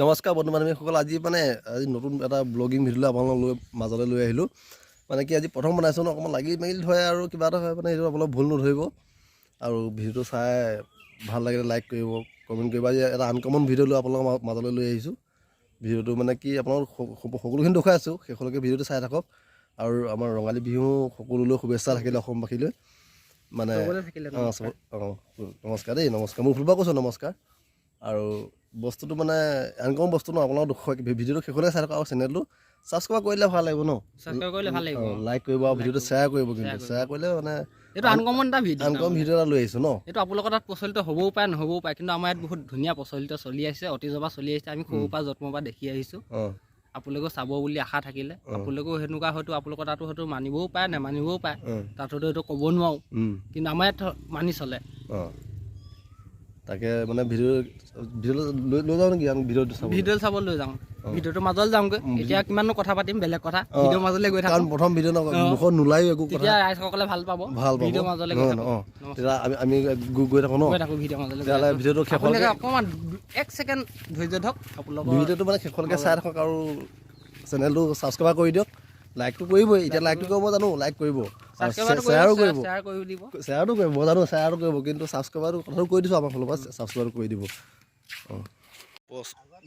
নমস্কাৰ বন্ধু বান্ধৱীসকল, আজি নতুন এটা ব্লগিং ভিডিঅ'লৈ আপোনালোকৰ মাজলৈ লৈ আহিলোঁ। কি আজি প্ৰথম বনাইছোঁ ন, অকণমান লাগি মেলি ধৰে আৰু কিবা এটা হয় সেইটো অলপ ভুল নধৰিব। আৰু ভিডিঅ'টো চাই ভাল লাগিলে লাইক কৰিব, কমেণ্ট কৰিব। আজি এটা আনকমন ভিডিঅ' লৈ আপোনালোকৰ মাজলৈ লৈ আহিছোঁ। ভিডিঅ'টো কি আপোনালোক সকলোখিনি দেখুৱাই আছোঁ, শেষলৈকে ভিডিঅ'টো চাই থাকক। আৰু আমাৰ ৰঙালী বিহু সকলোলৈ শুভেচ্ছা থাকিলে অসমবাসীলৈ। নমস্কাৰ দেই, নমস্কাৰ। মোৰ ফালৰ পৰা কৈছোঁ নমস্কাৰ। আৰু বস্তুটো আনকমন বস্তু ন, আপোনালোকৰ ভিডিঅ'টো শেষলৈকে চাই থাকক। আৰু চেনেলটো ছাবস্ক্ৰাইব কৰিলে ভাল লাগিব ন, লাইক কৰিব আৰু ভিডিঅ'টো শ্বেয়াৰ কৰিব। কিন্তু শ্বেয়াৰ কৰিলে এইটো আনকমন ভিডিঅ' এটা লৈ আহিছোঁ ন। এইটো আপোনালোকৰ তাত প্ৰচলিত হ'বও পাৰে নহ'বও পাৰে, কিন্তু আমাৰ ইয়াত বহুত ধুনীয়া প্ৰচলিত চলি আহিছে, অতীজৰ পৰা চলি আহিছে। আমি সৰুৰ পৰা জন্মৰ পৰা দেখি আহিছোঁ। আপোনালোকেও চাব বুলি আশা থাকিলে, আপোনালোকেও সেনেকুৱা হয়তো আপোনালোকৰ তাতো হয়তো মানিবও পাৰে নেমানিবও পাৰে, তাত হয়তো এইটো ক'ব নোৱাৰো, কিন্তু আমাৰ ইয়াত মানি চলে। তাকে ভিডিঅ' লৈ যাওঁ নেকি? আমি ভিডিঅ'টো চাব লৈ যাওঁ, ভিডিঅ'টোৰ মাজলৈ যাওঁগৈ। এতিয়া কিমাননো কথা পাতিম, বেলেগ কথা ভিডিঅ'ৰ মাজলৈ গৈ থাকোঁ। প্ৰথম ভিডিঅ' মুখত নোলায়ো একো কথা, তেতিয়া ৰাইজসকলে ভাল পাব। ভিডিঅ'ৰ মাজলৈ গৈ থাকোঁ, তেতিয়া আমি গৈ থাকোঁ ন। ভিডিঅ'ৰ মাজলৈ ভিডিঅ'টো শেষলৈকে অকণমান 1 ছেকেণ্ড ধৈৰ্য ধৰক। আপোনালোকৰ ভিডিঅ'টো শেষলৈকে চাই থাকক আৰু চেনেলটো ছাবস্ক্ৰাইব কৰি দিয়ক। লাইকটো কৰিবই, এতিয়া লাইকটো কৰিব জানো, লাইক কৰিব, শ্বেয়াৰো কৰিব, শ্বেয়াৰটো কৰিব জানো, শ্বেয়াৰটো কৰিব। কিন্তু ছাবস্ক্ৰাইবাৰটো কথাটো কৈ দিছোঁ, আমাৰ ফালৰ পৰা ছাবস্ক্ৰাইবটো কৰি দিব।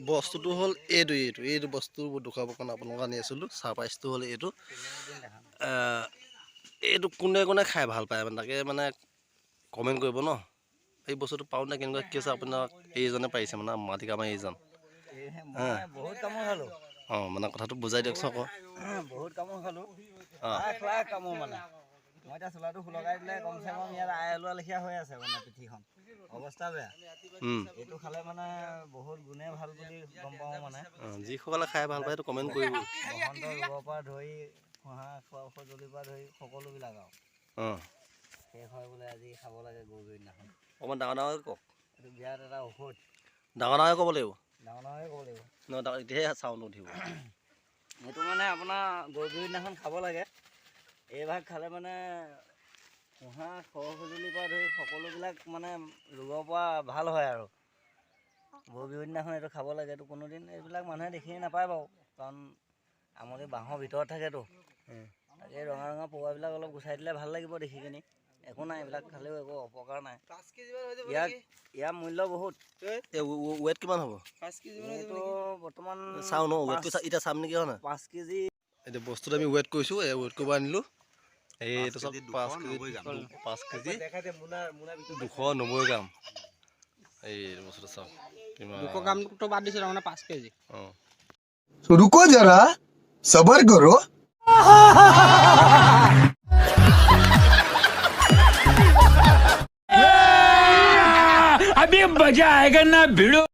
বস্তুটো হ'ল এইটো বস্তু দেখুৱাবৰ কাৰণে আপোনালোকক আনি আছিলোঁ। ছাৰপ্ৰাইজটো হ'ল এইটো কোনে কোনে খাই ভাল পায়, তাকে কমেণ্ট কৰিব ন। এই বস্তুটো পাওঁতে কেনেকুৱা কি আছে, আপোনাক এইজনে পাৰিছে মাটিক আমাৰ এইজন বহুত কামোৰ খালোঁ। কথাটো বুজাই দিয়কচোন আকৌ। বহুত কামোৰ খালোঁ, কামোৰ মই এতিয়া চোলাটো সুলকাই দিলে কমচে কম ইয়াত আই ওলোৱা লেখীয়া হৈ আছে, পিঠিখন অৱস্থা বেয়া। এইটো খালে বহুত গুণে ভাল বুলি গম পাওঁ। যিসকলে খাই ভাল পায় সেইটো কমেণ্ট কৰিব। বসন্ত ৰোগৰ পৰা ধৰি খোৱা সঁজুলিৰ পৰা ধৰি সকলোবিলাক আৰু শেষ হয় বোলে। আজি খাব লাগে গৰু দিনাখন। অকণমান ডাঙৰকৈ কওক। এইটো বিৰাট এটা ঔষধ। ডাঙৰকৈ ক'ব লাগিব, ডাঙৰকৈ ক'ব লাগিব ন, তেতিয়াহে চাউণ্ড উঠিব। সেইটো আপোনাৰ গৰু বিহুৰ দিনাখন খাব লাগে। এইভাগ খালে পোহা খৰ সঁজুলিৰ পৰা ধৰি সকলোবিলাক ৰোগৰ পৰা ভাল হয়। আৰু গৰু বিহুৰ দিনাখন এইটো খাব লাগে। এইটো কোনোদিন এইবিলাক মানুহে দেখিয়ে নাপায় বাৰু, কাৰণ আমলি বাঁহৰ ভিতৰত থাকেতো। তাকে ৰঙা ৰঙা পৰুৱাবিলাক অলপ গুচাই দিলে ভাল লাগিব দেখি কিনি। একো নাই, এইবিলাক খালেও একো অপকাৰ নাই। ইয়াৰ মূল্য বহুত। ৱেট কিমান হ'ব? এইটো বৰ্তমান চাওঁ ন, ৱেটটো এতিয়া চাম নেকি? হয় নহয়, 5 কেজি। এতিয়া বস্তুটো আমি ৱেট কৰিছোঁ, ৱেট কৰিব আনিলোঁ। এইটো চব 5 কেজি 290 গ্ৰাম। এই বস্তুটো চাওক, 200 গ্ৰামটো বাদ দিছোঁ, তাৰমানে 5 কেজি। रुको जरा सबर करो। अभी मजा आएगा ना भिड़ो।